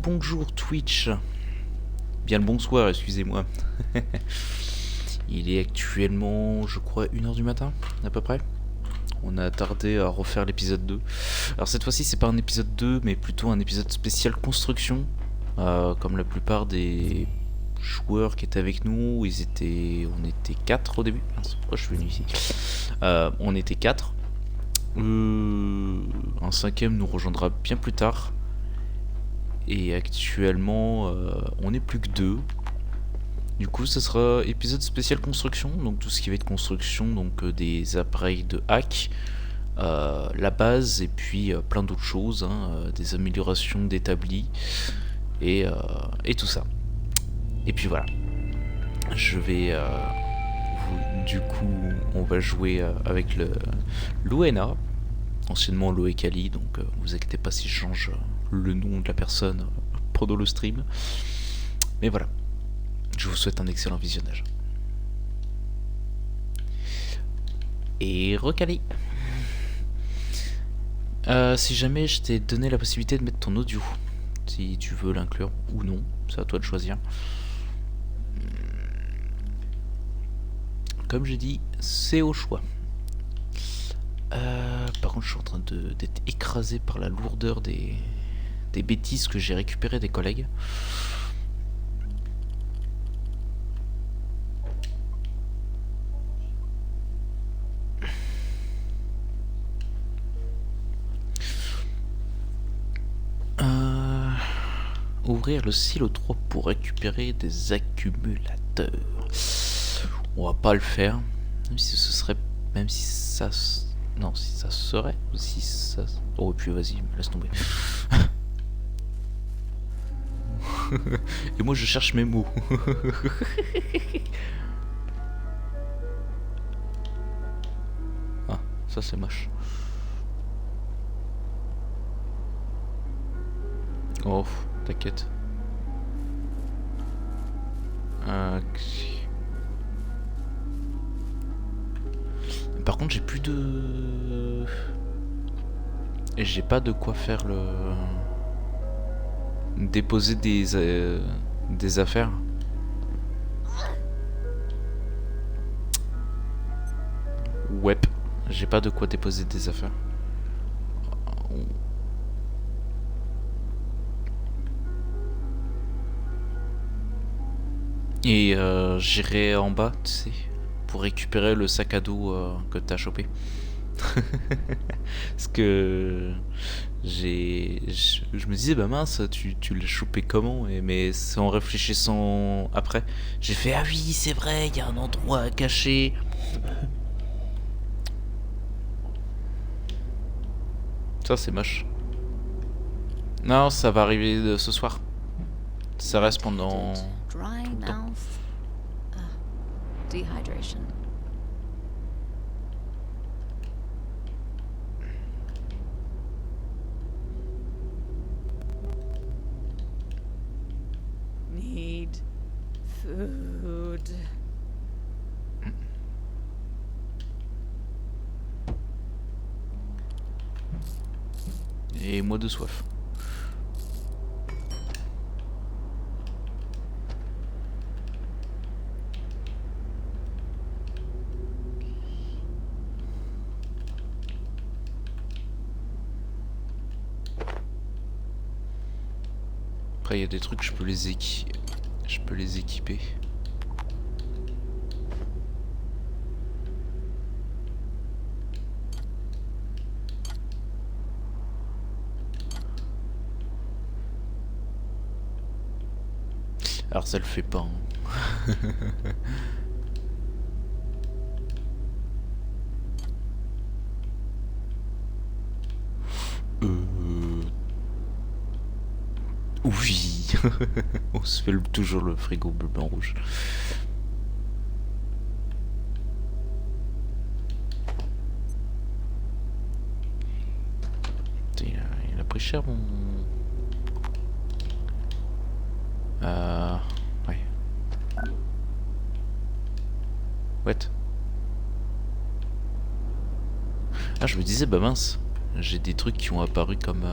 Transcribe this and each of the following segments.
bonjour Twitch. Bien le bonsoir, excusez-moi. Il est actuellement, je crois, 1h du matin, à peu près. On a tardé à refaire l'épisode 2. Alors cette fois-ci, c'est pas un épisode 2, mais plutôt un épisode spécial construction. Comme la plupart des joueurs qui étaient avec nous, on était 4 au début. Pourquoi je suis venu ici On était 4. Un cinquième nous rejoindra bien plus tard. Et actuellement, on n'est plus que 2. Du coup, ce sera épisode spécial construction, donc tout ce qui va être construction, donc des appareils de hack, la base et puis plein d'autres choses, des améliorations d'établis et tout ça. Et puis voilà. Je vais du coup, on va jouer avec l'Uena, anciennement l'Oekali, donc vous inquiétez pas si je change le nom de la personne pendant le stream. Mais voilà. Je vous souhaite un excellent visionnage. Et recalé. Si jamais je t'ai donné la possibilité de mettre ton audio, si tu veux l'inclure ou non, c'est à toi de choisir. Comme j'ai dit, c'est au choix. Par contre, je suis en train d'être écrasé par la lourdeur des bêtises que j'ai récupérées des collègues. Ouvrir le silo 3 pour récupérer des accumulateurs. On va pas le faire, même si ce serait, même si ça, non, si ça serait, ou si ça, oh, et puis vas-y, laisse tomber. Et moi je cherche mes mots. Ah, ça c'est moche. Oh, t'inquiète. Par contre, j'ai plus de... J'ai pas de quoi faire le... Déposer des affaires. Ouais, j'ai pas de quoi déposer des affaires. Et j'irai en bas, tu sais, pour récupérer le sac à dos que t'as chopé. Parce que je me disais, bah mince, tu l'as chopé comment? Mais c'est en réfléchissant après, j'ai fait, ah oui, c'est vrai, il y a un endroit à cacher. Ça, c'est moche. Non, ça va arriver ce soir. Ça reste pendant... Dry mouth. Dehydration. Need food. Et moi de soif. Après il y a des trucs je peux les équiper. Alors ça le fait pas. Oui. On se fait toujours le frigo bleu blanc rouge. Il a pris cher mon... Ouais. What? Ah, je me disais, bah mince, j'ai des trucs qui ont apparu comme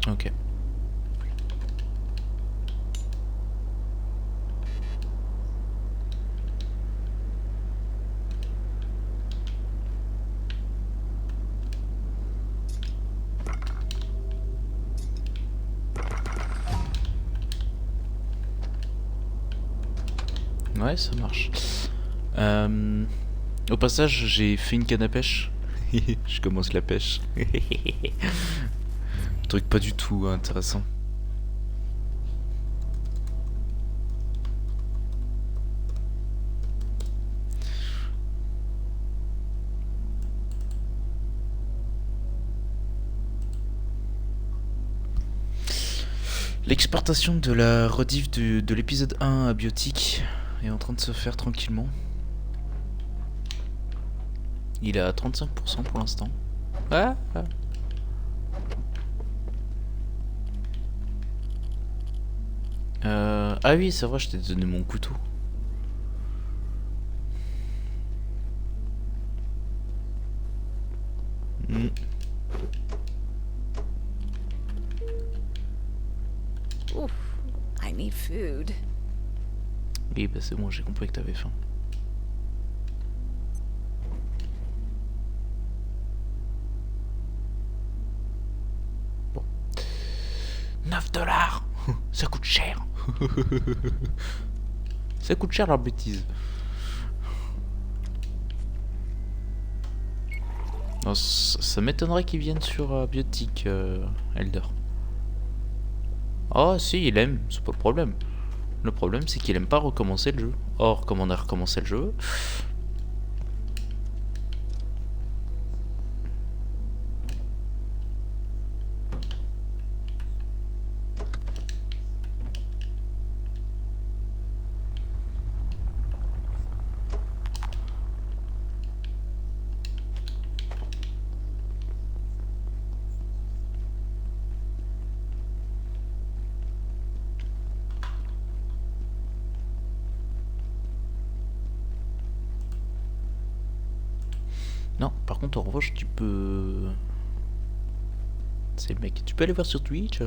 Ok. Ouais, ça marche. Au passage, j'ai fait une canne à pêche. Je commence la pêche. Truc pas du tout intéressant. L'exportation de la rediff de l'épisode 1 à Biotique est en train de se faire tranquillement. Il est à 35% pour l'instant. Ah, ah. Ah oui, c'est vrai, je t'ai donné mon couteau. Hmm. Oof, I need food. Oui, bah c'est bon, j'ai compris que t'avais faim. Bon. 9 $. Ça coûte cher. Ça coûte cher leur bêtise. Non, ça m'étonnerait qu'ils viennent sur Biotique, Elder. Oh si, il aime, c'est pas le problème. Le problème c'est qu'il aime pas recommencer le jeu. Or, comme on a recommencé le jeu... Non, par contre, en revanche, tu peux... C'est le mec, tu peux aller voir sur Twitch.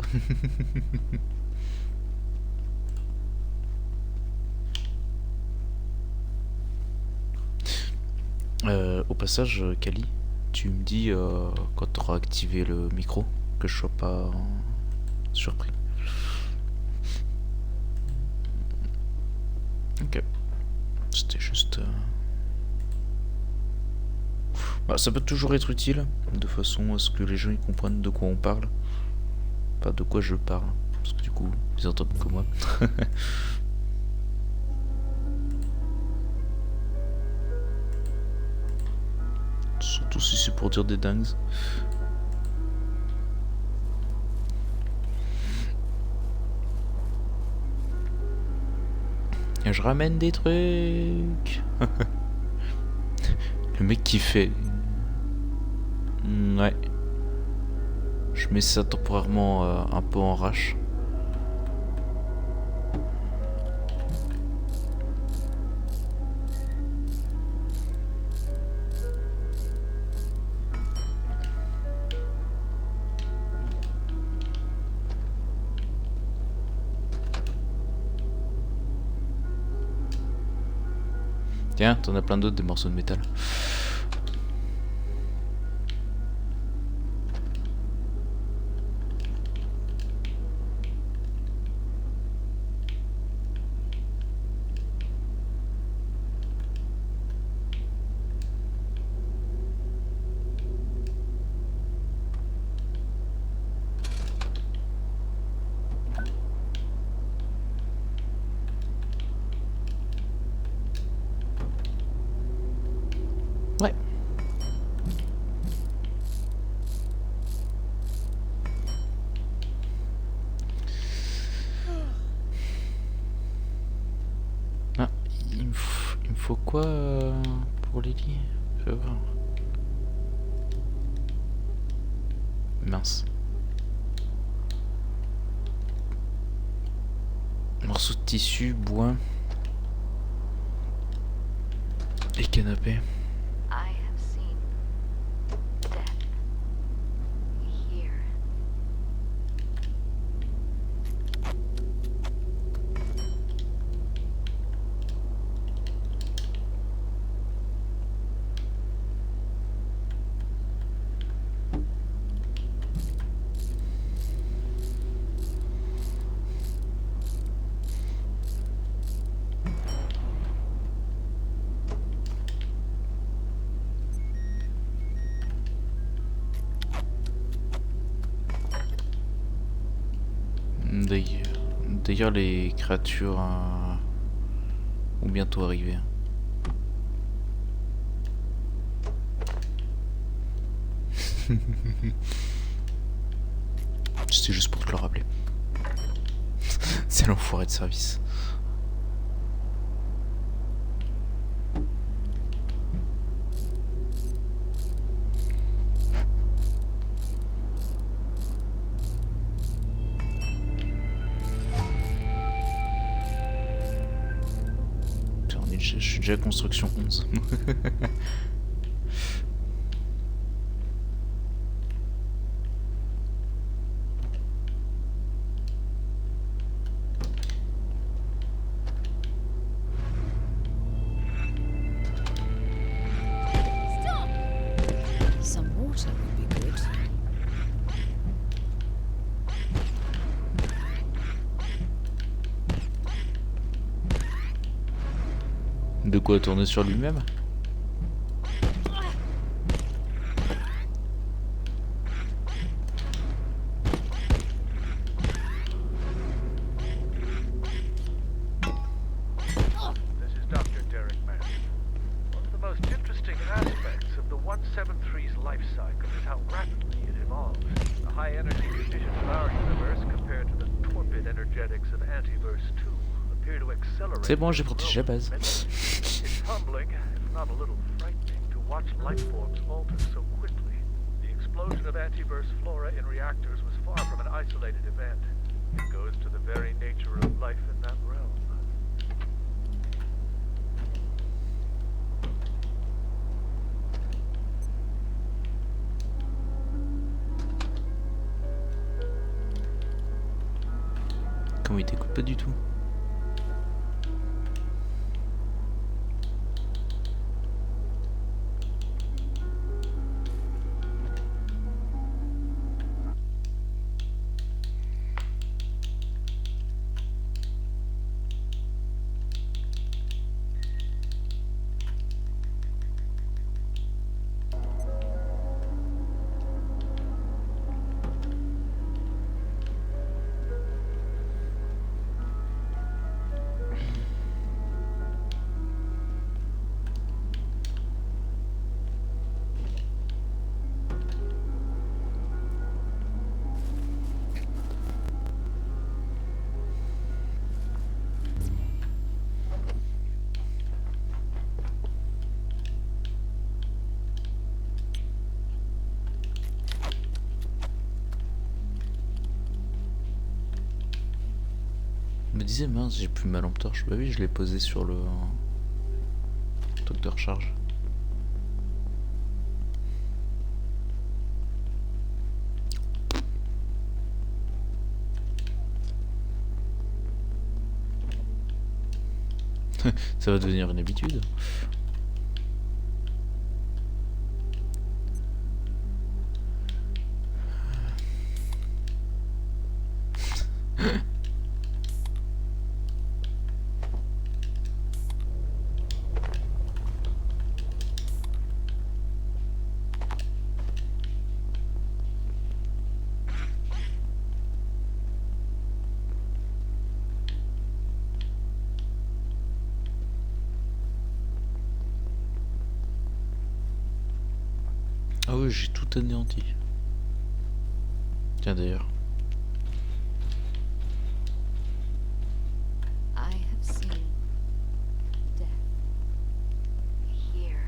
Au passage, Kali, tu me dis quand tu auras activé le micro, que je sois pas surpris. Ok. C'était juste... Bah, ça peut toujours être utile, de façon à ce que les gens ils comprennent de quoi on parle. Pas de quoi je parle. Parce que du coup, ils entendent que moi. Surtout si c'est pour dire des dingues. Et je ramène des trucs. Le mec qui fait... Ouais. Je mets ça temporairement un peu en rage. Tiens, t'en as plein d'autres des morceaux de métal. Ouais. Ah, il me faut quoi pour les lits? Je vais voir. Mince. Morceau de tissu, bois. Et canapé. I have seen death here D'ailleurs, les créatures vont bientôt arriver. C'était juste pour te le rappeler. C'est l'enfoiré de service. Je suis déjà à construction 11. Some water would be good. De quoi tourner sur lui-même? This is Dr. Derek Mann. One of the most interesting aspects of the 173's life cycle is how rapidly it evolves. The high energy conditions of our universe compared to the torpid energetics of Antiverse 2 appear to accelerate. C'est bon, j'ai protégé la base. It's humbling, if not a little frightening, to watch life forms alter so quickly. The explosion of Antiverse flora in reactors was far from an isolated event. It goes to the very nature of life in that realm. Comment il t'écoute pas du tout? Je me disais, mince, j'ai plus ma lampe torche. Bah oui, je l'ai posée sur le truc de recharge. Ça va devenir une habitude. Ah oui, j'ai tout anéanti. Tiens d'ailleurs. I have seen death here.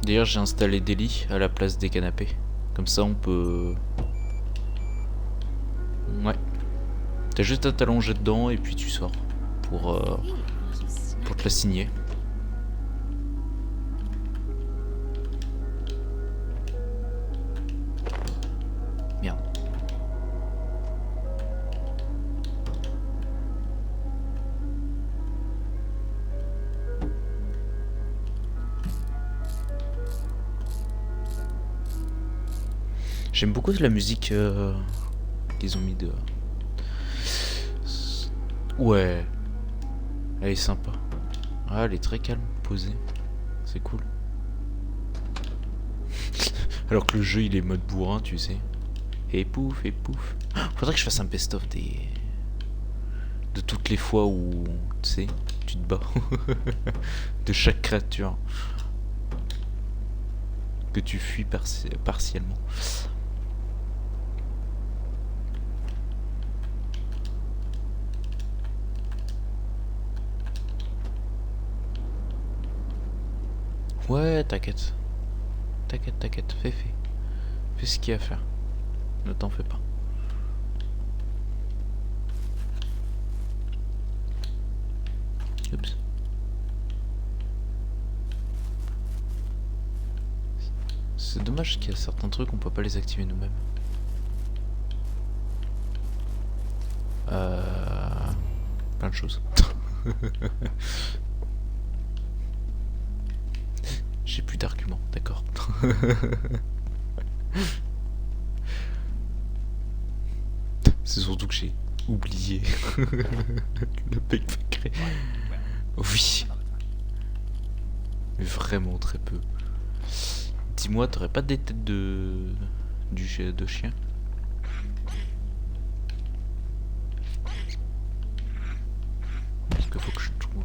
D'ailleurs, j'ai installé des lits à la place des canapés. Comme ça, on peut... Ouais. T'as juste à t'allonger dedans et puis tu sors. Pour te la signer. Merde. J'aime beaucoup la musique qu'ils ont mis de... Ouais. Elle est sympa. Ah, elle est très calme, posée. C'est cool. Alors que le jeu il est mode bourrin, tu sais. Et pouf, et pouf. Faudrait que je fasse un best-of de toutes les fois où, tu sais, tu te bats. De chaque créature. Que tu fuis partiellement. Ouais, t'inquiète. T'inquiète, fais. Fais ce qu'il y a à faire. Ne t'en fais pas. Oups. C'est dommage qu'il y a certains trucs, on peut pas les activer nous-mêmes. Plein de choses. J'ai plus d'arguments, d'accord. C'est surtout que j'ai oublié le backpack. Oui. Mais vraiment très peu. Dis-moi, t'aurais pas des têtes de chien? Parce qu'il faut que je trouve.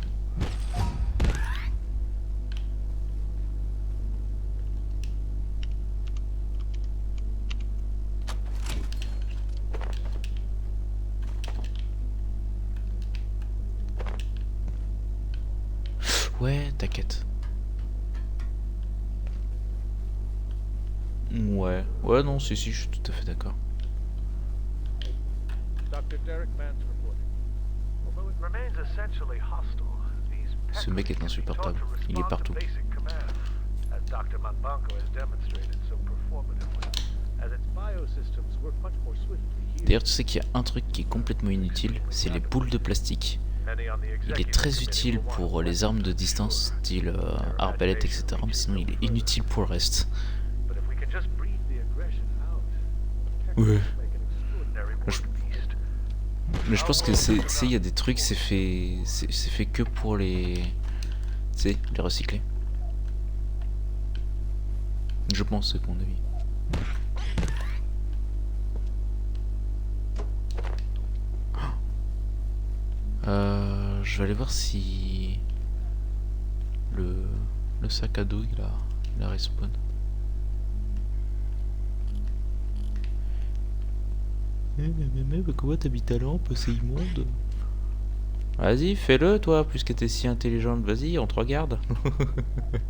Ouais, t'inquiète. Ouais, non, si, je suis tout à fait d'accord. Dr. Derek Mann's reporting. Although it remains essentially hostile, these Ce mec est insupportable. Il est partout. As Dr. Manbanco has demonstrated so performatively, as its biosystems work much more swiftly here. D'ailleurs, tu sais qu'il y a un truc qui est complètement inutile, c'est les boules de plastique. Il est très utile pour les armes de distance, style arbalète, etc. Mais sinon, il est inutile pour le reste. Ouais. Mais je pense que il y a des trucs, c'est fait que pour les, tu sais, les recycler. Je pense, c'est mon avis. Je vais aller voir si le sac à dos il a respawn. Mais comment t'habites à lampe, c'est immonde. Vas-y, fais-le toi, puisque t'es si intelligente, vas-y, on te regarde.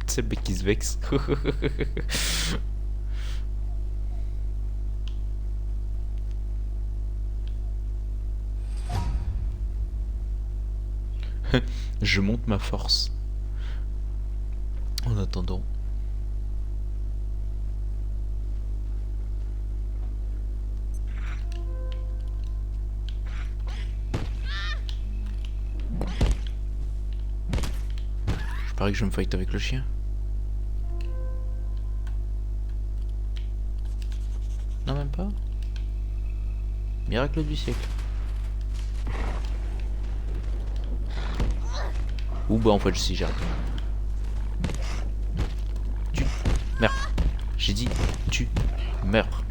C'est le mec qui se vexe. Je monte ma force. En attendant. Je parie que je me fight avec le chien. Non, même pas. Miracle du siècle. Ou bah en fait si j'arrive. Tu meurs. J'ai dit tu meurs.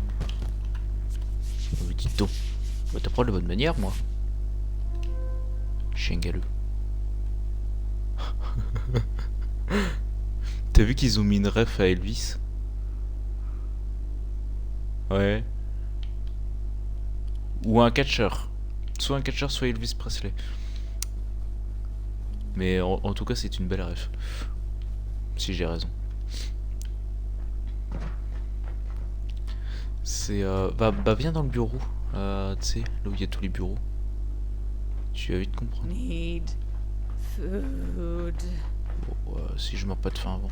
Petit tôt. On va t'apprendre de bonne manière moi. Chien galeux. T'as vu qu'ils ont mis une ref à Elvis? Ouais. Ou un catcheur. Soit un catcheur, soit Elvis Presley. Mais en tout cas, c'est une belle ref. Si j'ai raison. C'est bah viens dans le bureau. Tu sais, là où il y a tous les bureaux. Tu vas vite comprendre. Need food. Bon, si je meurs pas de faim avant.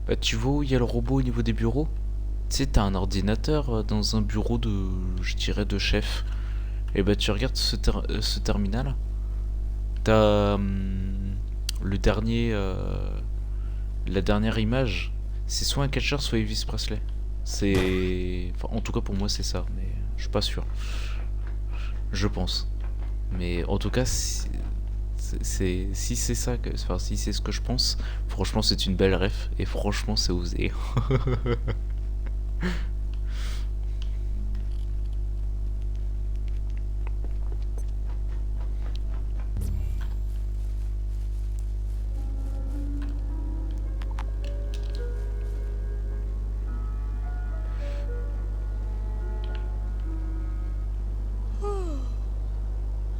Bah tu vois où il y a le robot au niveau des bureaux? Tu sais, t'as un ordinateur dans un bureau de, je dirais, de chef. Et bah tu regardes ce terminal. T'as le dernier, la dernière image, c'est soit un catcheur, soit Elvis Presley. C'est, enfin, en tout cas pour moi c'est ça, mais je suis pas sûr. Je pense. Mais en tout cas, si c'est ça, enfin si c'est ce que je pense, franchement c'est une belle ref et franchement c'est osé.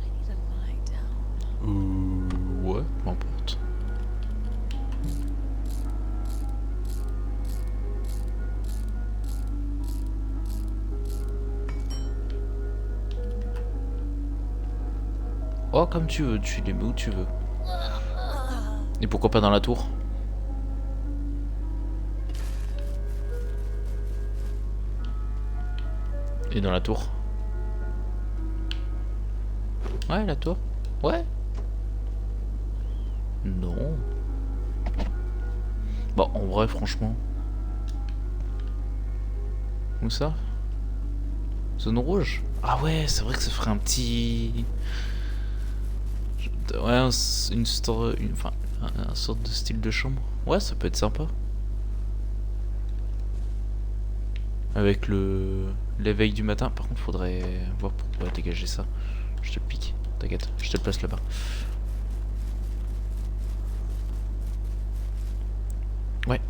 I need to lie down. Ouais, m'importe. Oh, comme tu veux, tu les mets où tu veux. Et pourquoi pas dans la tour? Et dans la tour? Ouais, la tour. Ouais. Non. Bon, en vrai, franchement. Où ça? Zone rouge? Ah ouais, c'est vrai que ça ferait un petit... Ouais, enfin, un sorte de style de chambre. Ouais, ça peut être sympa. Avec l'éveil du matin. Par contre, faudrait voir pour dégager ça. Je te le pique. T'inquiète, je te le place là-bas. Ouais.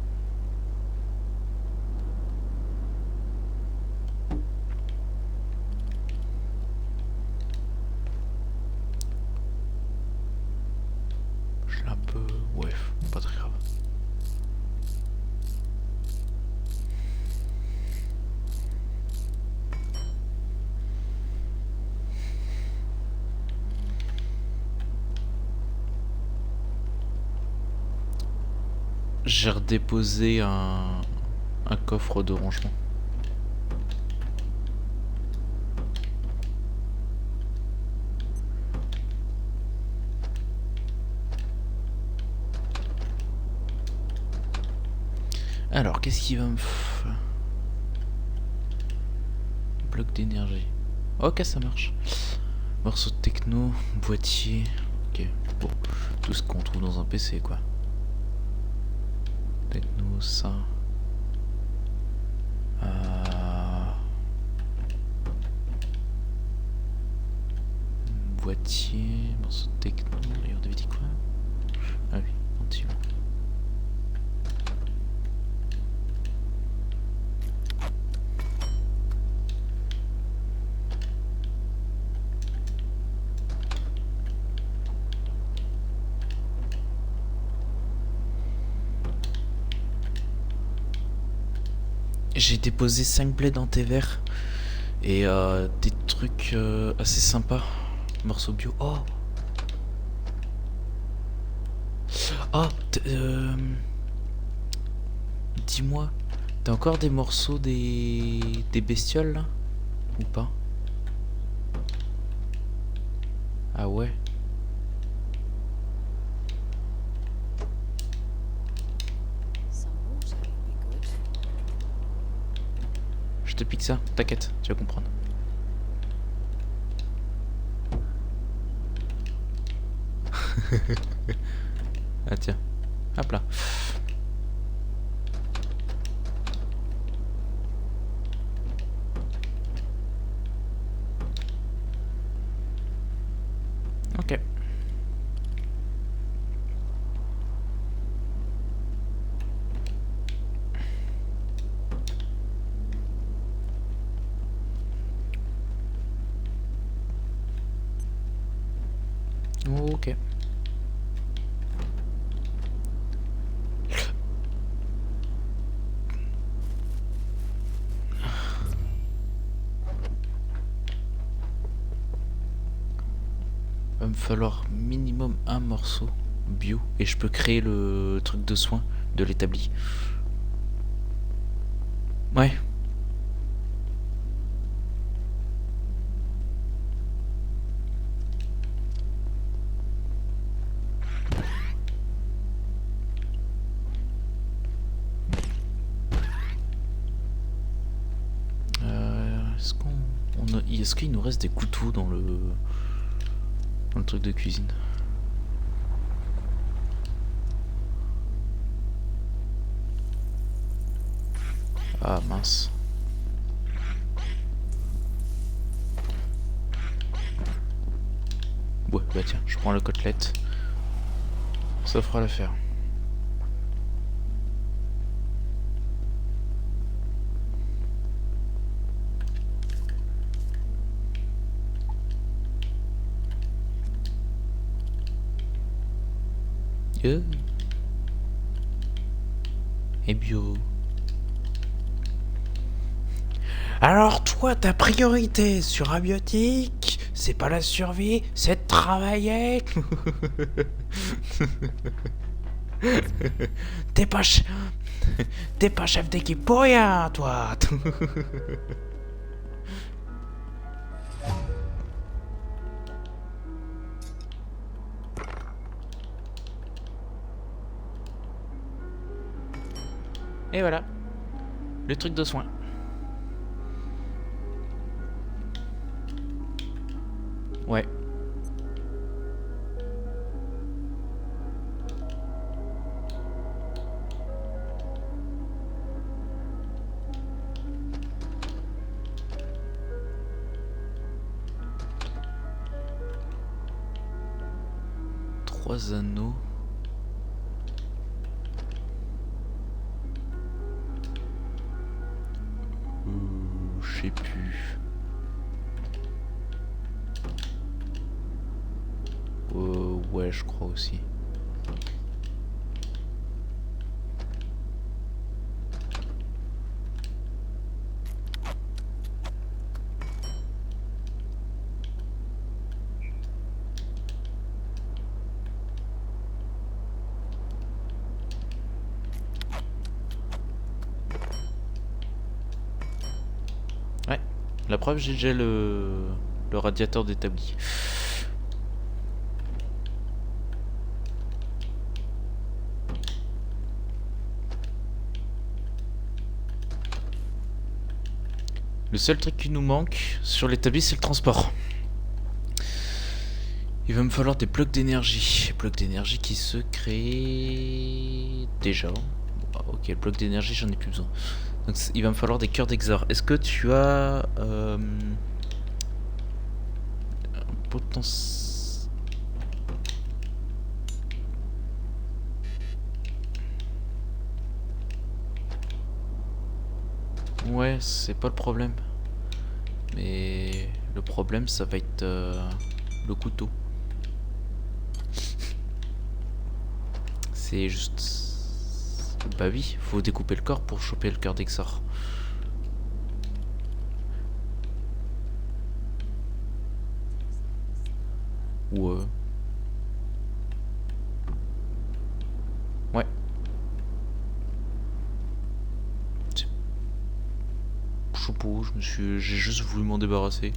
Je l'ai un peu... Ouais, pas très grave. J'ai redéposé un coffre de rangement. Alors, qu'est-ce qui va me... Bloc d'énergie. Ok, ça marche. Morceau de techno, boîtier... Ok, bon. Tout ce qu'on trouve dans un PC, quoi. Techno, ça... Boîtier, morceau de techno... Et on avait dit quoi? Ah oui, ventilo. J'ai déposé 5 bleds en thé vert et des trucs assez sympas. Morceaux bio. Oh! Oh! Dis-moi, t'as encore des morceaux des bestioles là? Ou pas? Ah ouais? Some water would be good. Je te pique ça, t'inquiète, tu vas comprendre. Ah tiens, hop là. Ok. Ok. Va me falloir minimum un morceau bio et je peux créer le truc de soin de l'établi. Ouais. Est-ce qu'il nous reste des couteaux dans le truc de cuisine? Ah mince. Ouais, bah tiens, je prends la côtelette. Ça fera l'affaire. Et bio. Alors toi, ta priorité sur Abiotique, c'est pas la survie, c'est de travailler. T'es pas t'es pas chef d'équipe pour rien, toi. Et voilà, le truc de soin. Ouais. Trois anneaux. Je sais plus. Ouais, je crois aussi. Ouais, la preuve, j'ai déjà le radiateur d'établi. Le seul truc qui nous manque sur l'établi, c'est le transport. Il va me falloir des blocs d'énergie. Blocs d'énergie qui se créent déjà. Ok, le bloc d'énergie, j'en ai plus besoin. Donc il va me falloir des cœurs d'Exor. Est-ce que tu as un potentiel... Ouais, c'est pas le problème. Mais le problème, ça va être le couteau. C'est juste... Bah oui, faut découper le corps pour choper le cœur d'Exor. Ouais. Ouais. Chapeau, j'ai juste voulu m'en débarrasser.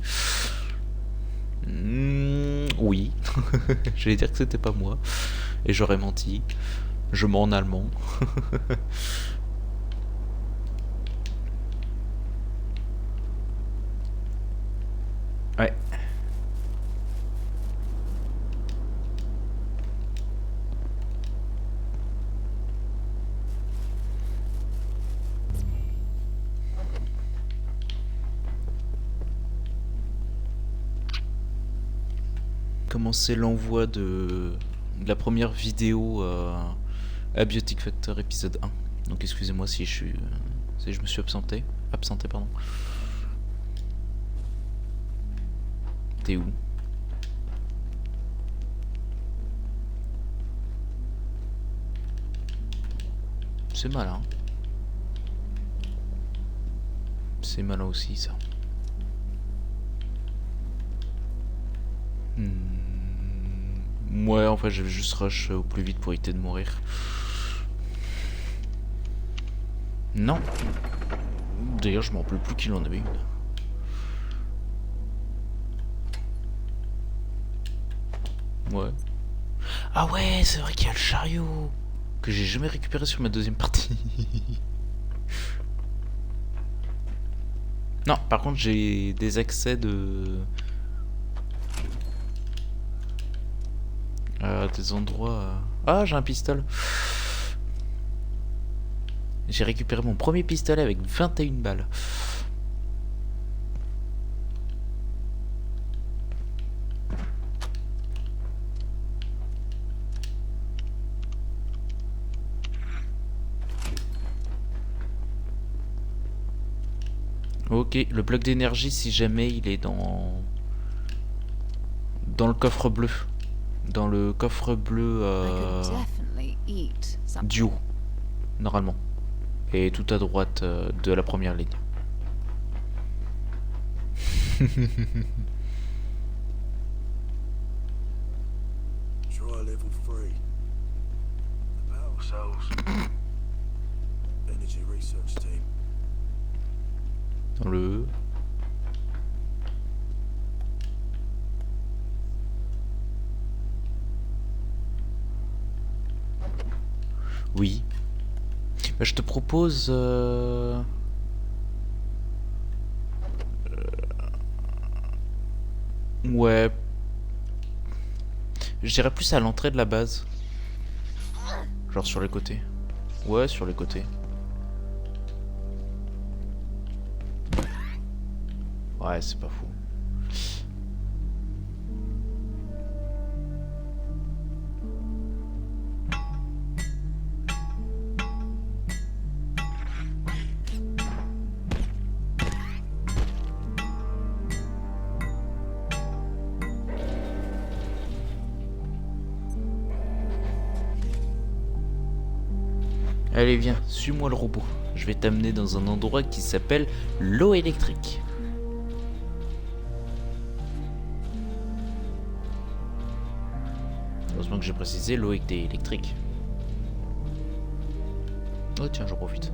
Oui. J'allais dire que c'était pas moi. Et j'aurais menti. Je mens en allemand. Ouais. Commencer l'envoi de la première vidéo à Biotic Factor épisode 1. Donc excusez-moi si je me suis absenté. Pardon. T'es où? C'est malin. C'est malin aussi ça. Ouais, en fait, je vais juste rush au plus vite pour éviter de mourir. Non. D'ailleurs, je m'en rappelle plus qu'il en avait une. Ouais. Ah ouais, c'est vrai qu'il y a le chariot que j'ai jamais récupéré sur ma deuxième partie. Non, par contre, j'ai des accès de... des endroits... Ah, j'ai un pistolet. J'ai récupéré mon premier pistolet avec 21 balles. Ok, le bloc d'énergie, si jamais il est dans le coffre bleu. Dans le coffre bleu I could definitely eat something. du haut, normalement. Et tout à droite de la première ligne. Try level 3. The Battle Cells. Energy Research Team. Dans le... Oui. Bah, je te propose... Ouais. Je dirais plus à l'entrée de la base. Genre sur les côtés. Ouais, sur les côtés. Ouais, c'est pas fou. Allez, viens, suis-moi le robot. Je vais t'amener dans un endroit qui s'appelle l'eau électrique. Heureusement que j'ai précisé, l'eau était électrique. Oh tiens, j'en profite.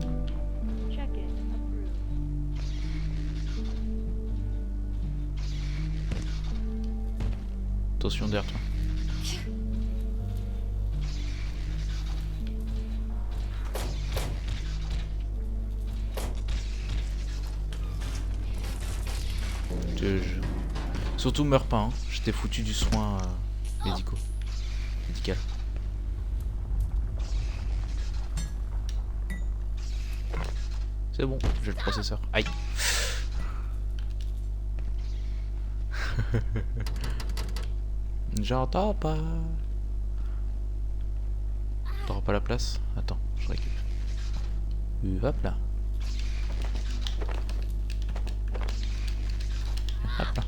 Attention derrière toi. Surtout meurs pas, hein. Je t'ai foutu du soin médical. C'est bon, j'ai le processeur. Aïe. J'entends pas. T'auras pas la place? Attends, je récupère. Hop là. Hop là.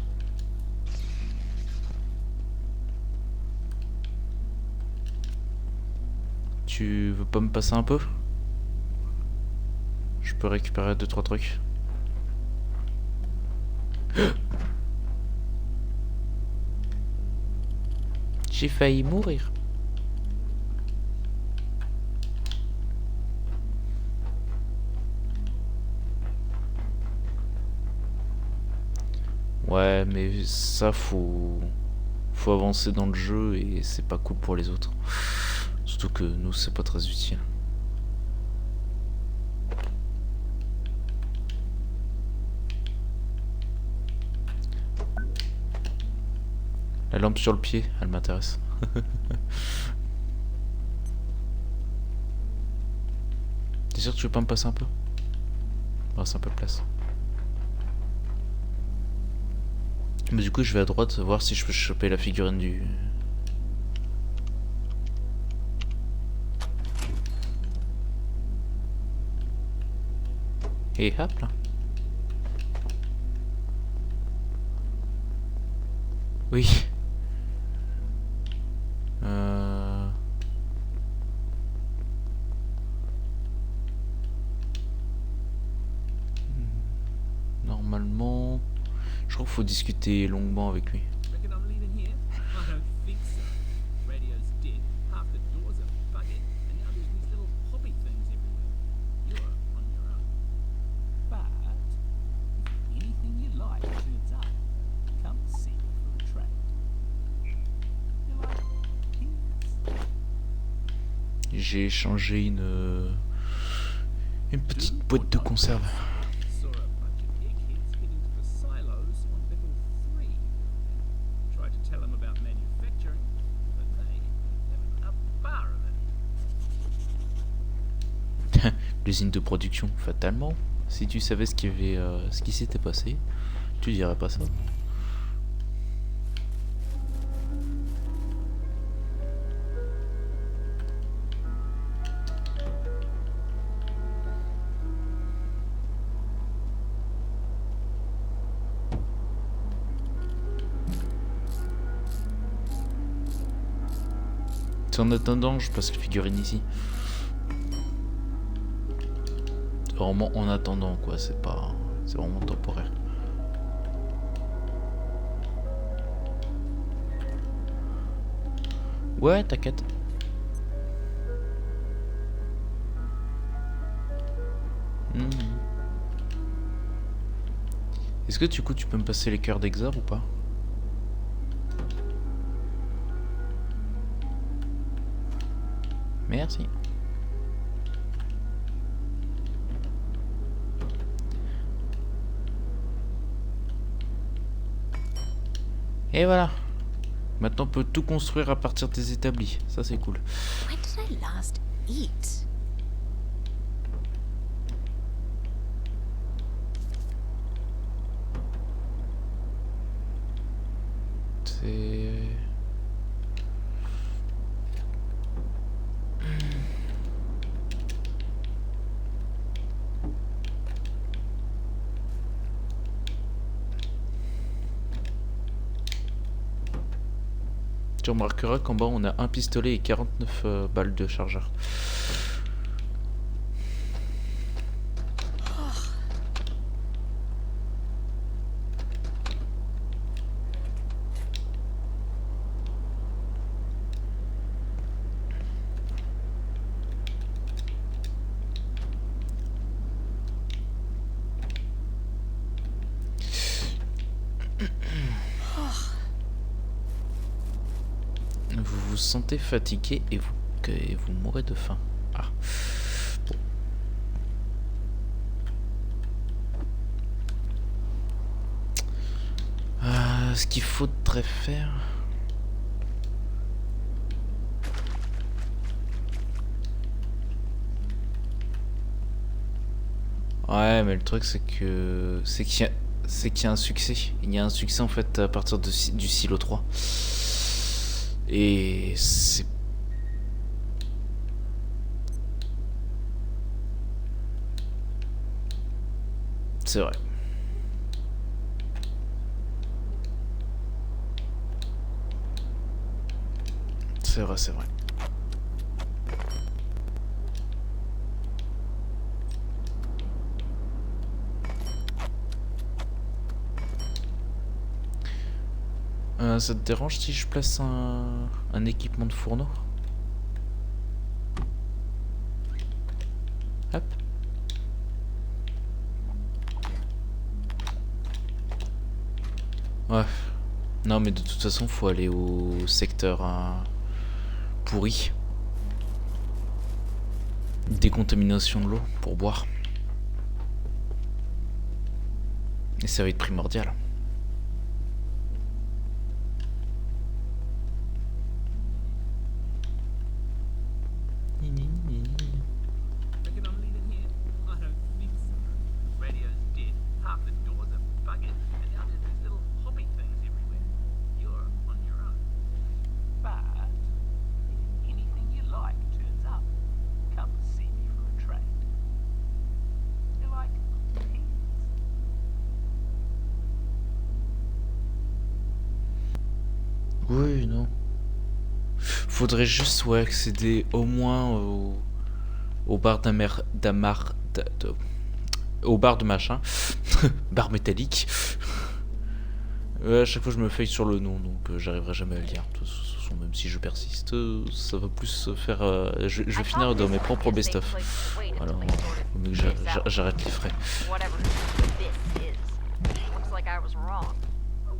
Tu veux pas me passer un peu? Je peux récupérer 2-3 trucs. J'ai failli mourir. Ouais, mais ça faut avancer dans le jeu et c'est pas cool pour les autres. Surtout que nous c'est pas très utile. La lampe sur le pied, elle m'intéresse. T'es sûr que tu veux pas me passer un peu? Il reste un peu de place. Mais du coup je vais à droite voir si je peux choper la figurine du... Et hop là. Oui. Normalement... Je crois qu'il faut discuter longuement avec lui. Reckon I'm leaving here? I don't think so. Radio's dead, half the doors are buggered, and now there's these little hobby things everywhere. You're on your own. But if anything you like turns up, come see me for a trade. You like kids? J'ai échangé une petite boîte de conserve. Saw a bunch of eggheads L'usine de production, fatalement. Si tu savais ce ce qui s'était passé, tu dirais pas ça. C'est en attendant, je passe les figurines ici. C'est vraiment en attendant, quoi. C'est pas, c'est vraiment temporaire. Ouais, t'inquiète. Hmm. Est-ce que du coup tu peux me passer les cœurs d'Exar ou pas? Merci. Et voilà. Maintenant on peut tout construire à partir des établis. Ça c'est cool. When did I last eat? C'est... Tu remarqueras qu'en bas on a un pistolet et 49 balles de chargeur. Vous vous sentez fatigué et vous mourrez de faim. Ah. Bon. Ce qu'il faudrait faire... Ouais, mais le truc c'est qu'il y a un succès. Il y a un succès en fait à partir du silo 3. Et c'est... C'est vrai. C'est vrai, c'est vrai. Ça te dérange si je place un équipement de fourneau? Hop. Ouais. Non mais de toute façon faut aller au secteur pourri. Décontamination de l'eau pour boire. Et ça va être primordial. Reckon I'm leaving here? I don't think so. Radio's dead, half the doors are buggered, and now there's these little hobby things everywhere. You're on your own. But if anything you like turns up, come see me for a trade. You like pins? Oui, non. Faudrait juste ouais, accéder au moins au bar au bar de machin. Bar métallique. À chaque fois je me faille sur le nom, donc j'arriverai jamais à le lire. De toute façon, même si je persiste, ça va plus faire... je vais finir dans mes propres best-of. Alors, j'arrête les frais. Whatever this is. Looks like I was wrong.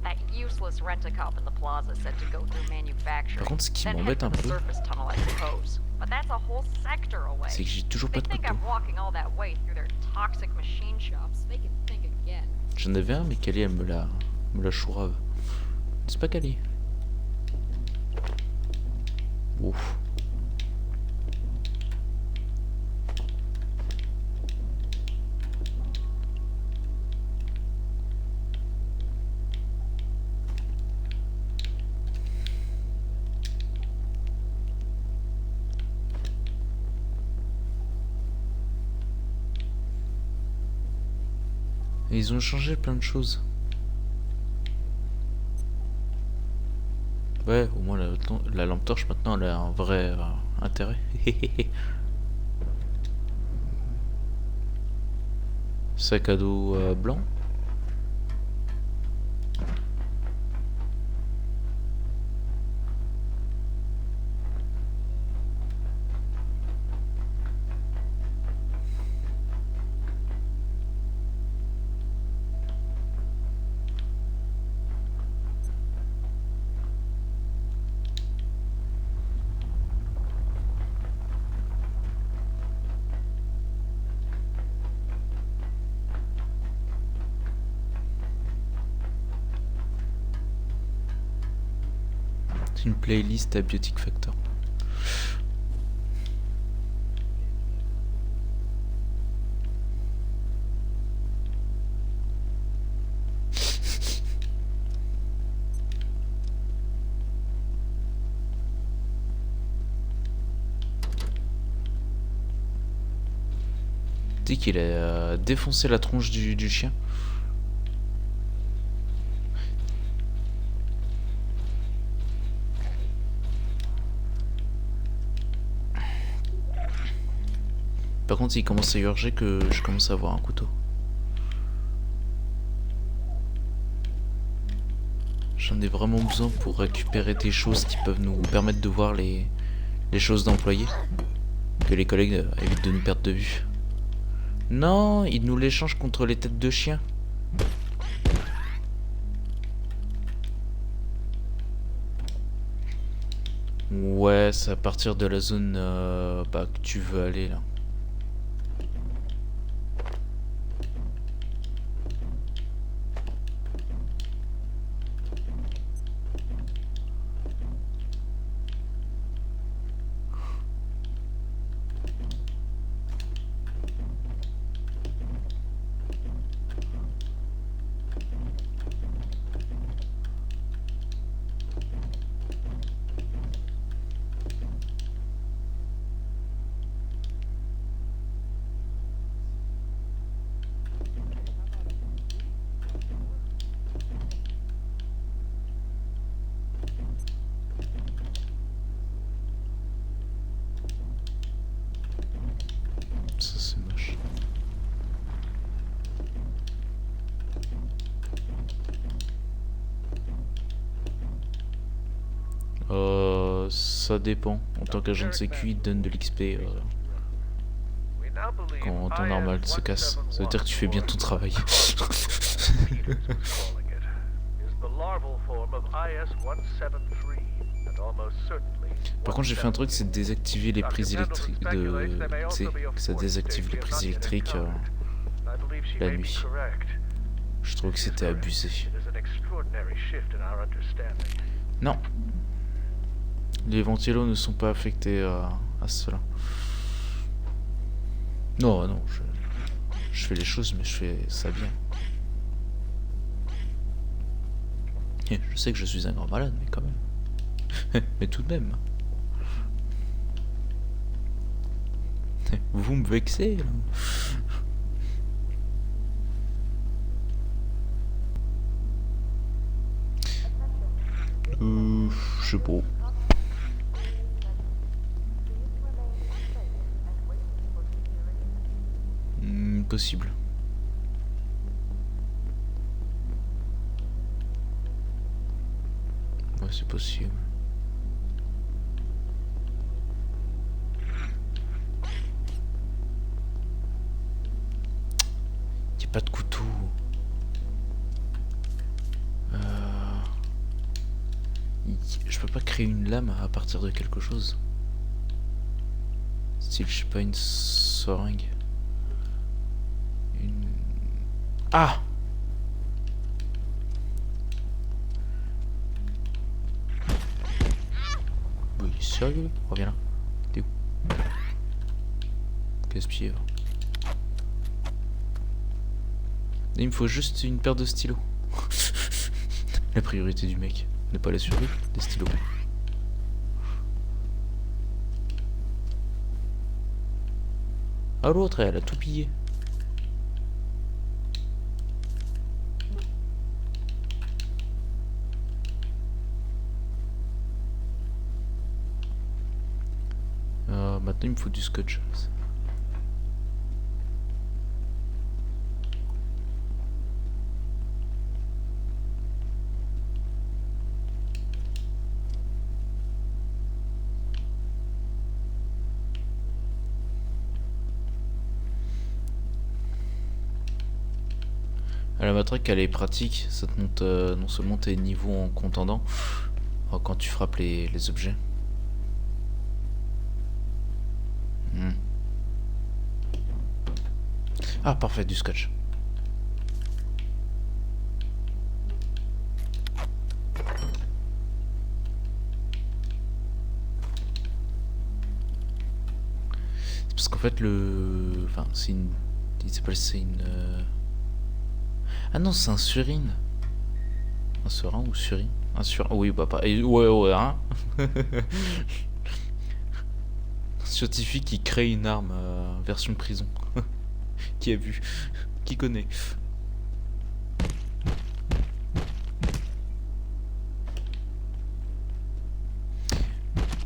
That useless rent-a-cop in the plaza said to go through manufacturing. Par contre, ce qui then head m'embête for un the peu, surface tunnel, I suppose. But that's a whole sector away. c'est que j'ai toujours pas They de think couteau. I'm walking all that way through their toxic machine shops. They can think again. J'en avais un, mais Kali, elle me la chourave. C'est pas Kali. Ouf. Et ils ont changé plein de choses. Ouais, au moins la lampe torche maintenant elle a un vrai intérêt. Sac à dos blanc. C'est une playlist à Biotic Factor. Tu sais qu'il a défoncé la tronche du chien. Par contre, il commence à urger que je commence à avoir un couteau. J'en ai vraiment besoin pour récupérer des choses qui peuvent nous permettre de voir les choses d'employés. Que les collègues évitent de nous perdre de vue. Non, ils nous l'échangent contre les têtes de chiens. Ouais, c'est à partir de la zone que tu veux aller là. Ça c'est moche. Ça dépend. En tant qu'agent de sécu, il te donne de l'XP quand temps normal se casse. Ça veut dire que tu fais bien ton travail. Par contre, j'ai fait un truc, c'est de désactiver les prises électriques. Tu sais, que ça désactive les prises électriques la nuit. Je trouve que c'était abusé. Non. Les ventilos ne sont pas affectés à cela. Non, non, je fais les choses, mais je fais ça bien. Je sais que je suis un grand malade, mais quand même. Mais tout de même. Vous me vexez, là. Je sais pas. Possible. Ouais, c'est possible. Y a pas de couteau. Je peux pas créer une lame à partir de quelque chose. Style, je sais pas, une seringue. Ah! Oui, sérieux? Reviens là. T'es où? Casse-pied. Il me faut juste une paire de stylos. La priorité du mec, ne pas la survie, des stylos. Ah, l'autre, elle a tout pillé. Il me faut du scotch. La matraque elle est pratique, ça te monte non seulement tes niveaux en contendant quand tu frappes les objets. Ah parfait, du scotch. C'est parce qu'en fait enfin c'est une... Il s'appelle c'est une... Ah non, c'est un surine. Un serin ou surin? Un surin, oui, bah pas... Ouais, hein. Un scientifique qui crée une arme version prison. Qui a vu? Qui connaît?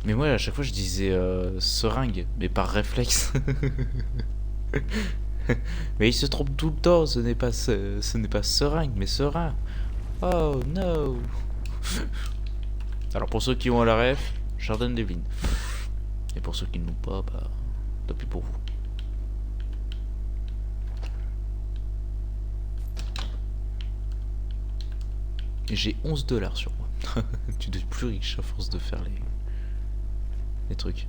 Mais moi, à chaque fois, je disais seringue, mais par réflexe. Mais il se trompe tout le temps, ce n'est pas seringue, mais serin. Oh no. Alors pour ceux qui ont la ref, Jordan Devlin. Et pour ceux qui ne l'ont pas, bah, tant pis pour vous. Et j'ai 11 $ sur moi. Tu deviens plus riche à force de faire les trucs.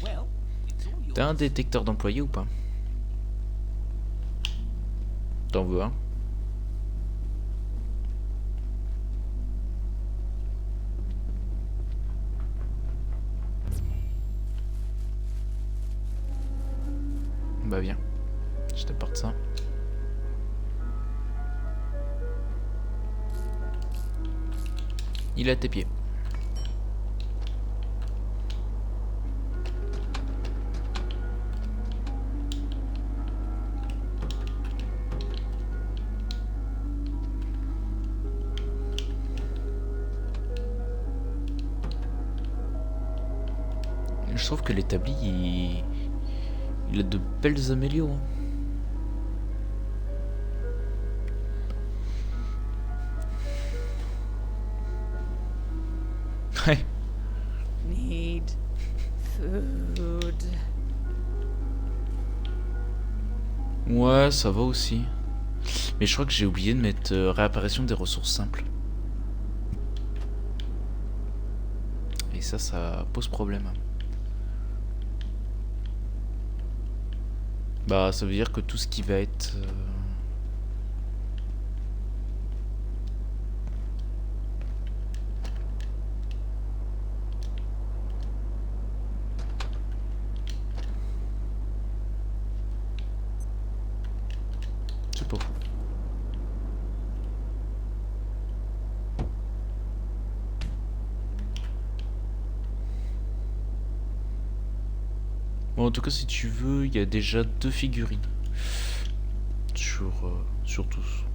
Well, it's all yours. T'as un détecteur d'employés ou pas? T'en veux un? Bah viens, je t'apporte ça. Il est à tes pieds. Je trouve que l'établi, il a de belles améliorations. Ouais. Need food. Ouais, ça va aussi. Mais je crois que j'ai oublié de mettre réapparition des ressources simples. Et ça pose problème. Bah, ça veut dire que tout ce qui va être... C'est pas fou. Bon, en tout cas, si tu veux, il y a déjà 2 figurines. Sur tous.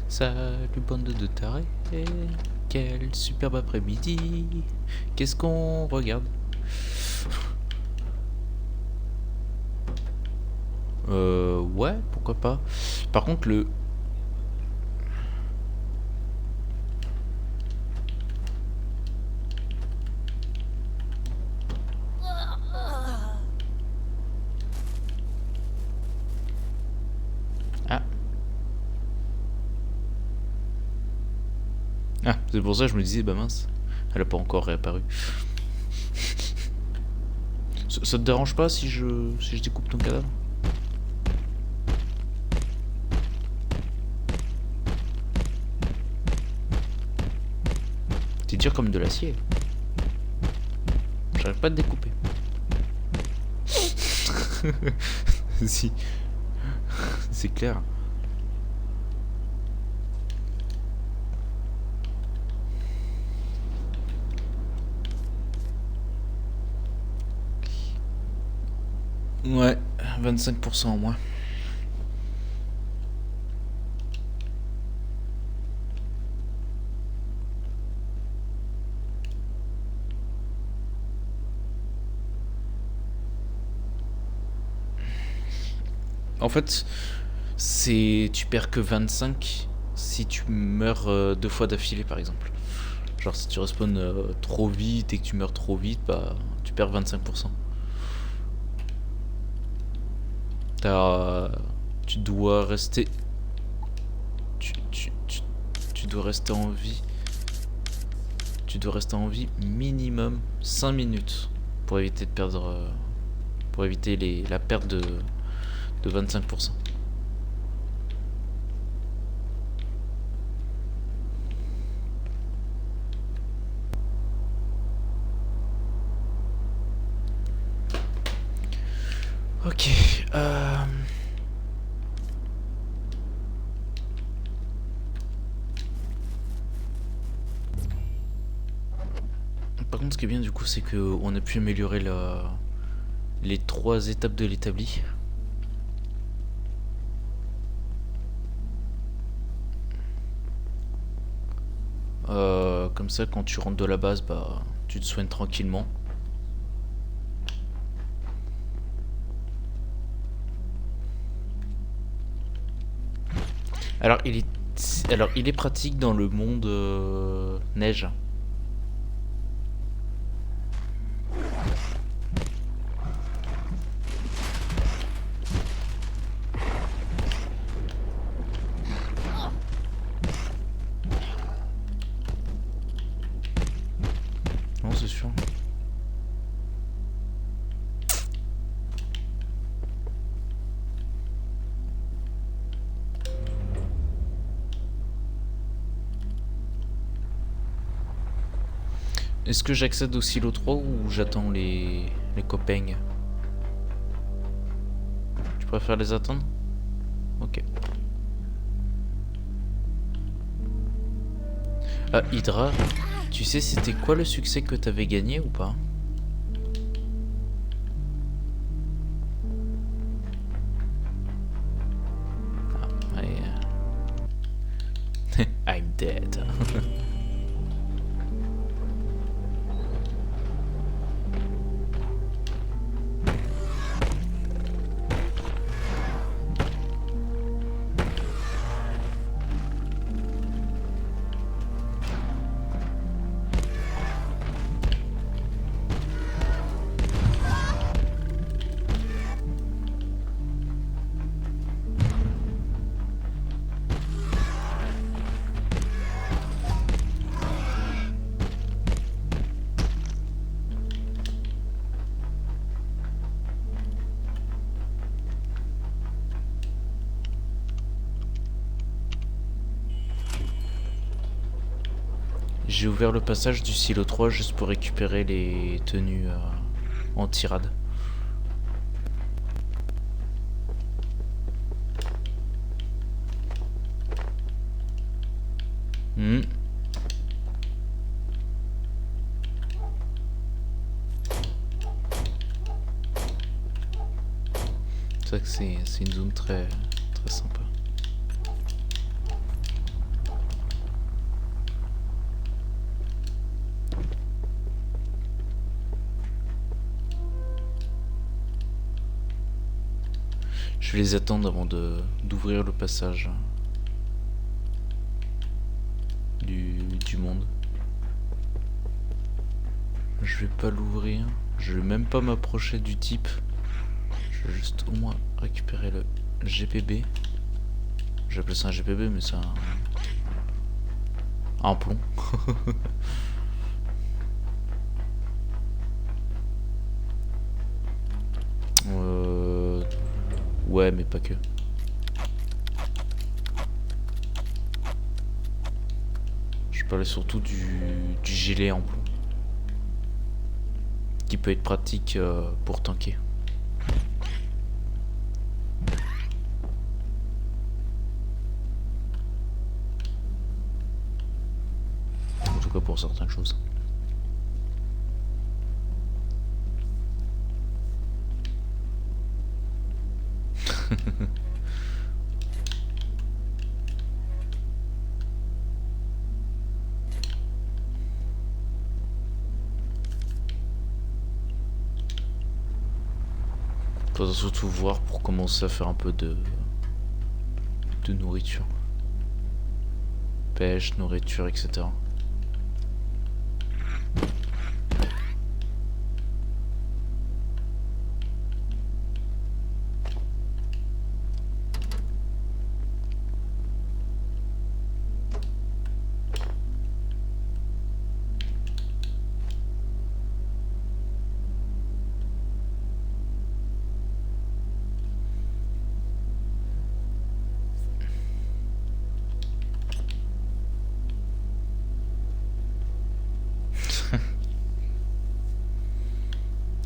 Salut bande de tarés, quel superbe après-midi. Qu'est-ce qu'on regarde? Ouais, pourquoi pas. Par contre le... Ah. Ah, c'est pour ça que je me disais, bah mince, elle a pas encore réapparu. Ça te dérange pas si je découpe ton cadavre? T'es dur comme de l'acier. J'arrive pas à te découper. Si. C'est clair. Ouais, 25% en moins. En fait, tu perds que 25 si tu meurs 2 fois d'affilée par exemple. Genre si tu respawns trop vite et que tu meurs trop vite, bah tu perds 25%. Tu dois rester. Tu dois rester en vie. Tu dois rester en vie minimum 5 minutes pour éviter de perdre. Pour éviter la perte de 25%. Ok. Par contre, ce qui est bien du coup, c'est qu'on a pu améliorer les 3 étapes de l'établi. Comme ça, quand tu rentres de la base, bah, tu te soignes tranquillement. Alors, il est pratique dans le monde neige. Non, c'est sûr. Est-ce que j'accède au silo 3 ou j'attends les copains? Tu préfères les attendre? Ok. Ah, Hydra, tu sais c'était quoi le succès que t'avais gagné ou pas? Ah, ouais. I'm dead. J'ai ouvert le passage du silo 3 juste pour récupérer les tenues en tirade. C'est vrai que c'est une zone très sympa. Je vais les attendre avant d'ouvrir le passage du monde. Je vais pas l'ouvrir. Je vais même pas m'approcher du type. Je vais juste au moins récupérer le GPB. J'appelle ça un GPB mais c'est un plomb. Ouais, mais pas que. Je parlais surtout du gilet en plomb. Qui peut être pratique pour tanker. En tout cas pour certaines choses. Faudra surtout voir pour commencer à faire un peu de nourriture. Pêche, nourriture, etc.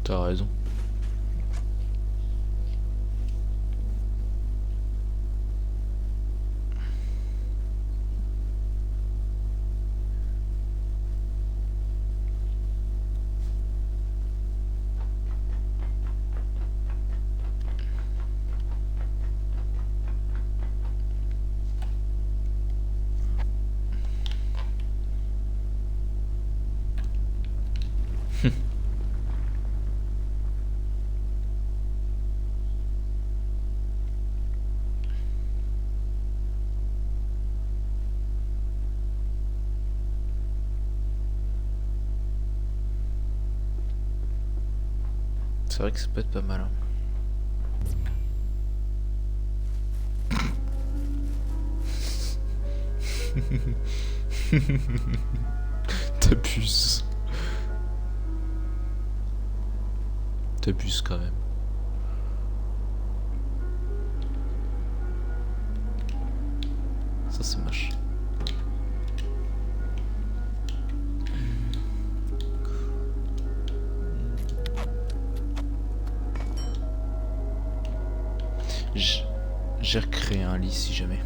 T'as raison. C'est vrai que ça peut être pas mal. Hein. T'abuses. T'abuses quand même. Ça c'est moche. J'ai recréé un lit si jamais.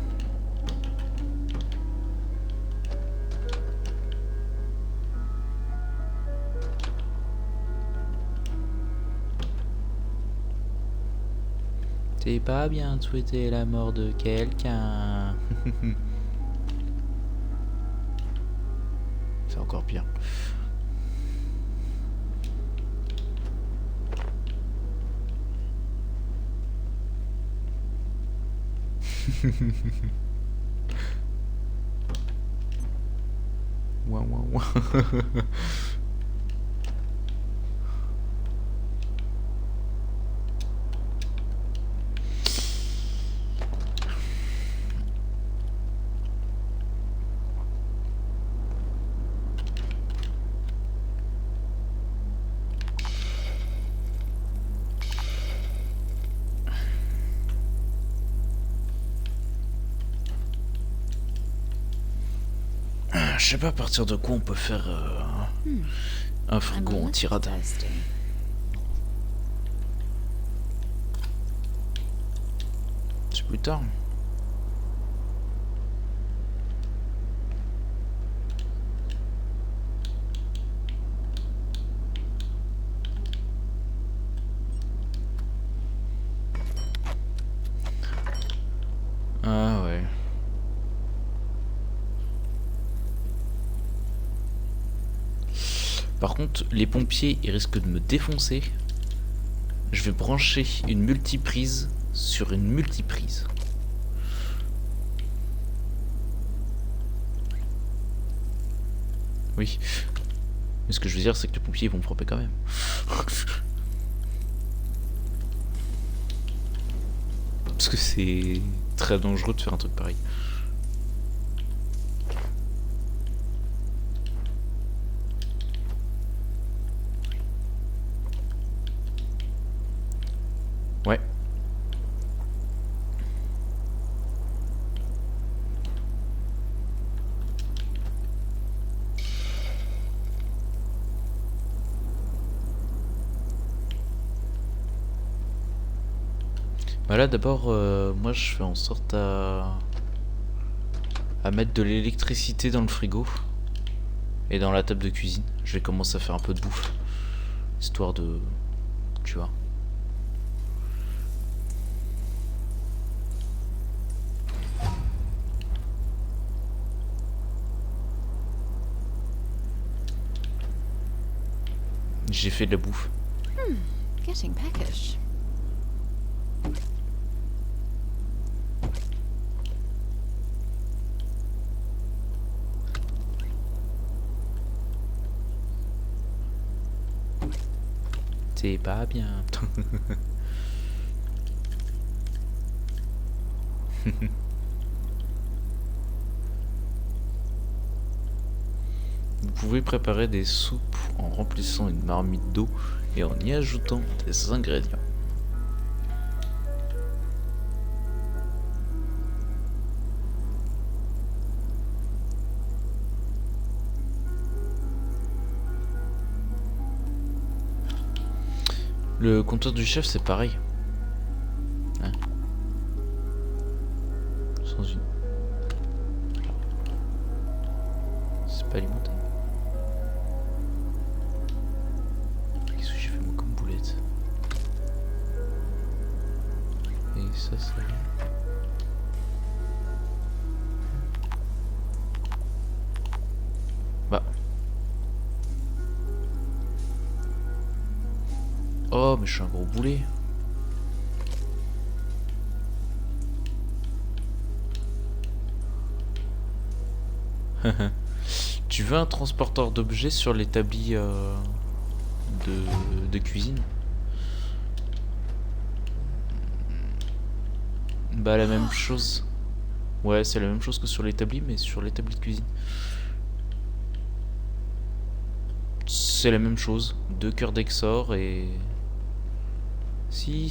C'est pas bien de souhaiter la mort de quelqu'un. C'est encore pire. Ouah, ouah, ouah. Je sais pas à partir de quoi on peut faire un frigo en tirade. C'est plus tard. Ah ouais. Par contre, les pompiers, ils risquent de me défoncer. Je vais brancher une multiprise sur une multiprise. Oui. Mais ce que je veux dire, c'est que les pompiers vont me frapper quand même. Parce que c'est très dangereux de faire un truc pareil. Ouais. Bah là d'abord, moi je fais en sorte à mettre de l'électricité dans le frigo et dans la table de cuisine. Je vais commencer à faire un peu de bouffe, histoire de, tu vois. J'ai fait de la bouffe. Getting peckish. C'est pas bien. Vous pouvez préparer des soupes en remplissant une marmite d'eau et en y ajoutant des ingrédients. Le comptoir du chef c'est pareil. Hein? Sans une... C'est pas alimenté. Qu'est-ce que j'ai fait moi comme boulette? Et ça va. Bah. Oh mais je suis un gros boulet. Tu veux un transporteur d'objets sur l'établi de cuisine? Bah la même chose. Ouais, c'est la même chose que sur l'établi, mais sur l'établi de cuisine. C'est la même chose. 2 cœurs d'exor et... Si.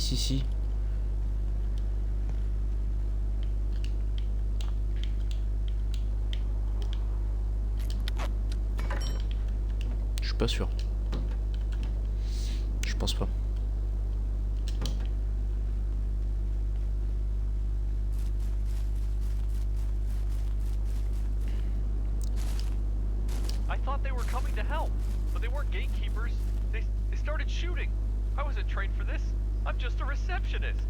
Je suis pas sûr. Je pense pas. I thought they were coming to help, but they weren't gatekeepers. They started shooting. I wasn't trained for this. I'm just a receptionist.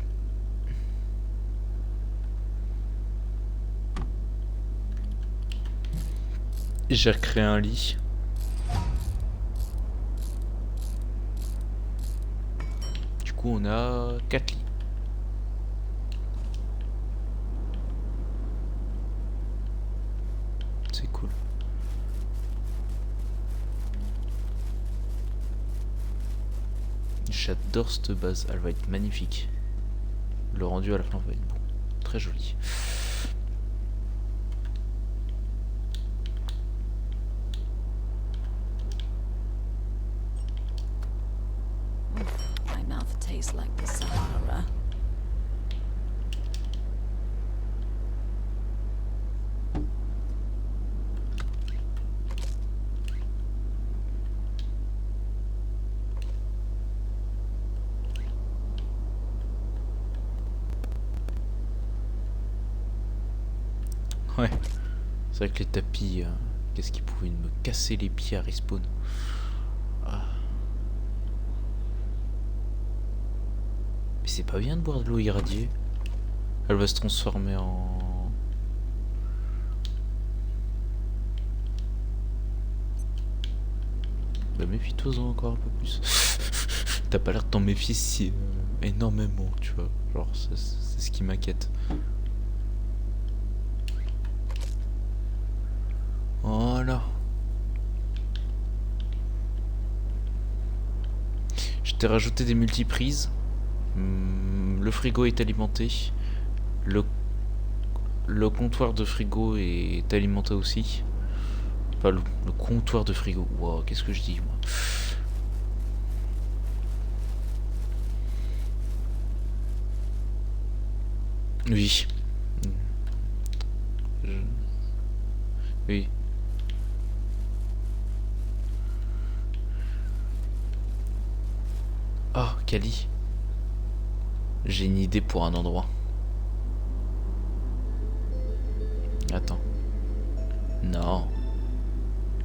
J'ai recréé un lit. Du coup, on a 4 lits. C'est cool. J'adore cette base, elle va être magnifique. Le rendu à la fin va être beau. Très joli. My mouth tastes like the Sahara. Ouais. C'est vrai que les tapis, qu'est-ce qu'ils pouvaient me casser les pieds à respawn. Ah. Mais c'est pas bien de boire de l'eau irradiée. Elle va se transformer en... Bah méfie-toi-en encore un peu plus. T'as pas l'air de t'en méfier si énormément, tu vois. Genre c'est ce qui m'inquiète. Voilà. Je t'ai rajouté des multiprises. Le frigo est alimenté. Le comptoir de frigo est alimenté aussi. Enfin, le comptoir de frigo. Wow, qu'est-ce que je dis, moi? Oui. Oui. Ah, Kali. J'ai une idée pour un endroit. Attends. Non.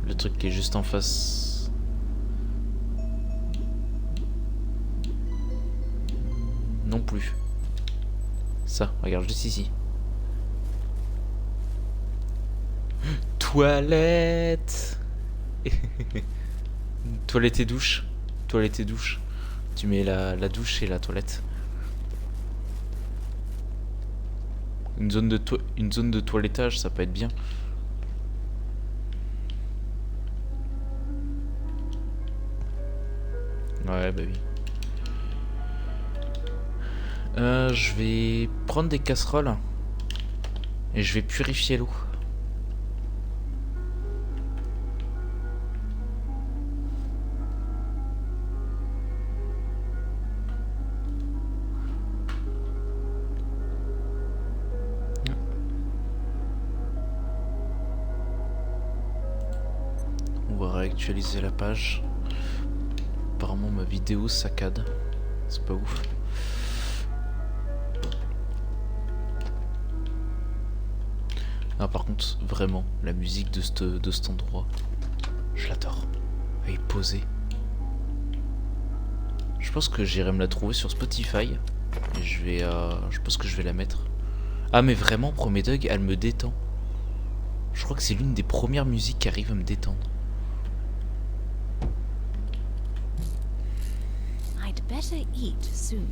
Le truc qui est juste en face. Non plus. Ça, regarde juste ici. Toilette. Toilette et douche. Toilette et douche. Tu mets la douche et la toilette. Une zone de toilettage, ça peut être bien. Ouais, bah oui. Je vais prendre des casseroles et je vais purifier l'eau. On va réactualiser la page. Apparemment ma vidéo saccade. C'est pas ouf. Ah par contre, vraiment, la musique de cet endroit, je l'adore. Elle est posée. Je pense que j'irai me la trouver sur Spotify. Et je pense que je vais la mettre. Ah mais vraiment, Premier Doug, elle me détend. Je crois que c'est l'une des premières musiques qui arrive à me détendre. I'd better eat soon.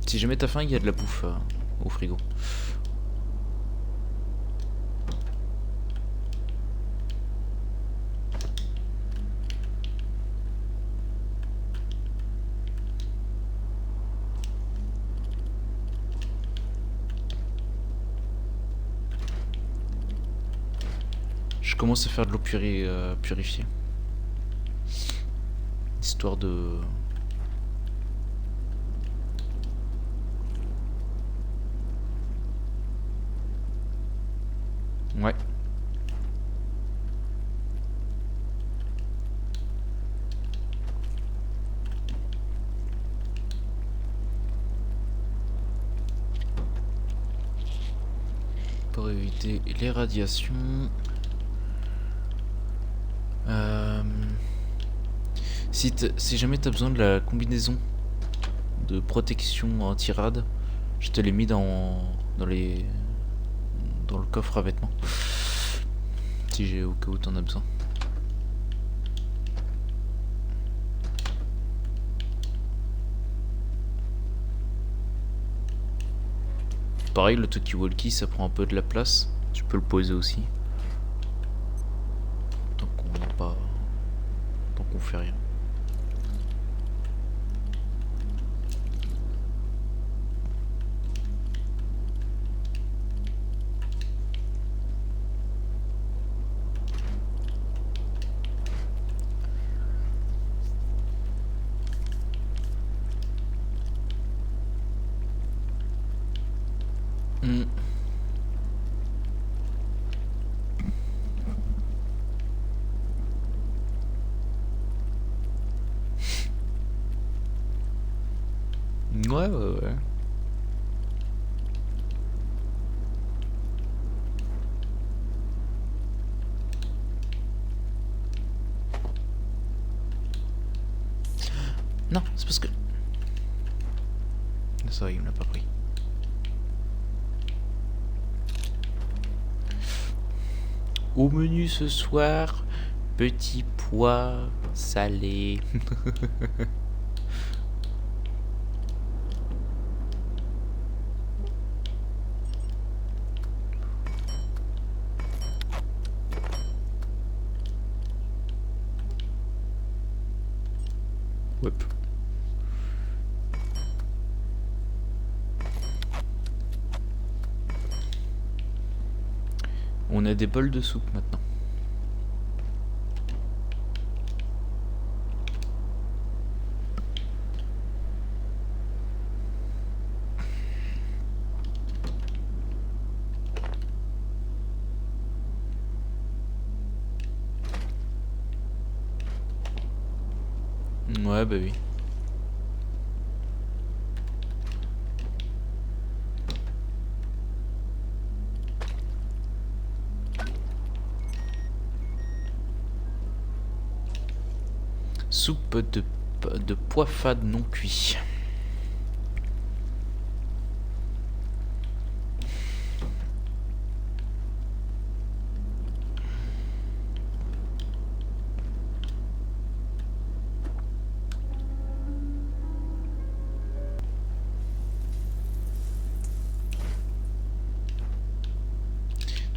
Si jamais t'as faim, il y a de la bouffe au frigo. Je commence à faire de l'eau purifiée. Histoire de... Ouais. Pour éviter les radiations. Si jamais t'as besoin de la combinaison de protection anti-rad, je te l'ai mis dans le coffre à vêtements. Si j'ai au cas où t'en as besoin. Pareil, le talkie-walkie ça prend un peu de la place. Tu peux le poser aussi. Tant qu'on fait rien. Ouais. Non, c'est parce que... Ça, il me l'a pas pris. Au menu ce soir, petit pois salé. Hop. On a des bols de soupe maintenant. Ouais, bah oui. Soupe de pois fade non cuit.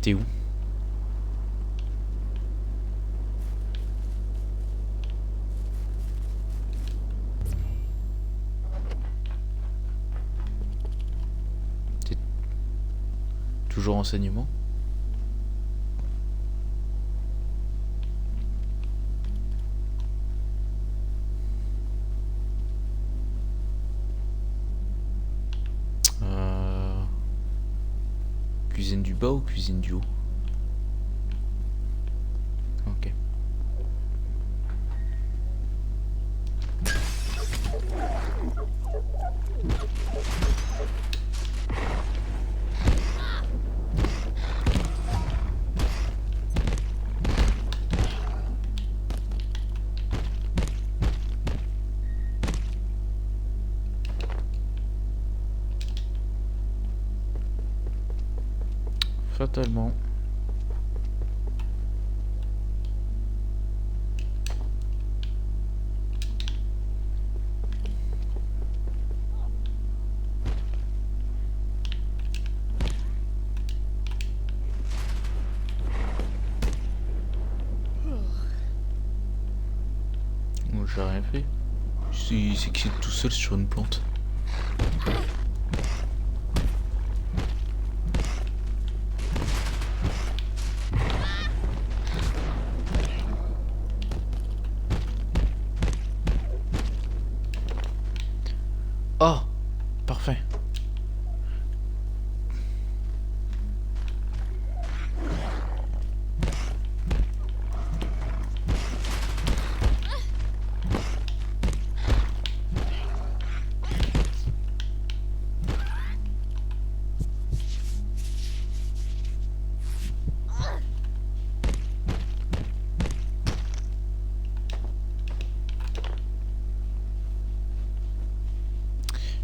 T'es où? T'es toujours enseignement? Cuisine du bas ou cuisine du haut? Ok. Fatalement. Moi, j'ai rien fait. C'est qu'il est tout seul sur une plante. Oh, parfait.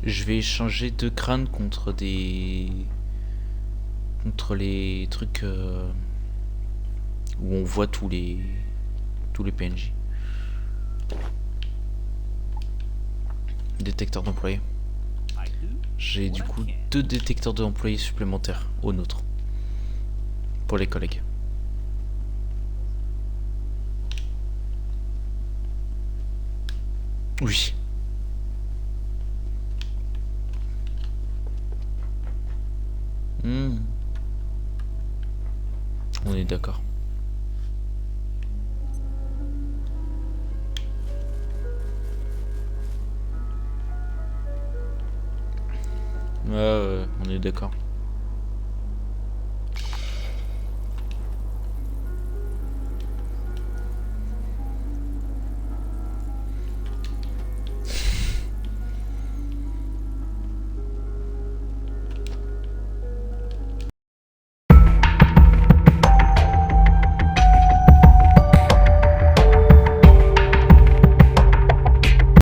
Je vais échanger 2 crânes contre des... contre les trucs où on voit tous les PNJ. Détecteur d'employés. I do J'ai du what I coup can. 2 détecteurs d'employés supplémentaires au nôtre. Pour les collègues. Oui. Hmm. On est d'accord. Ouais, on est d'accord.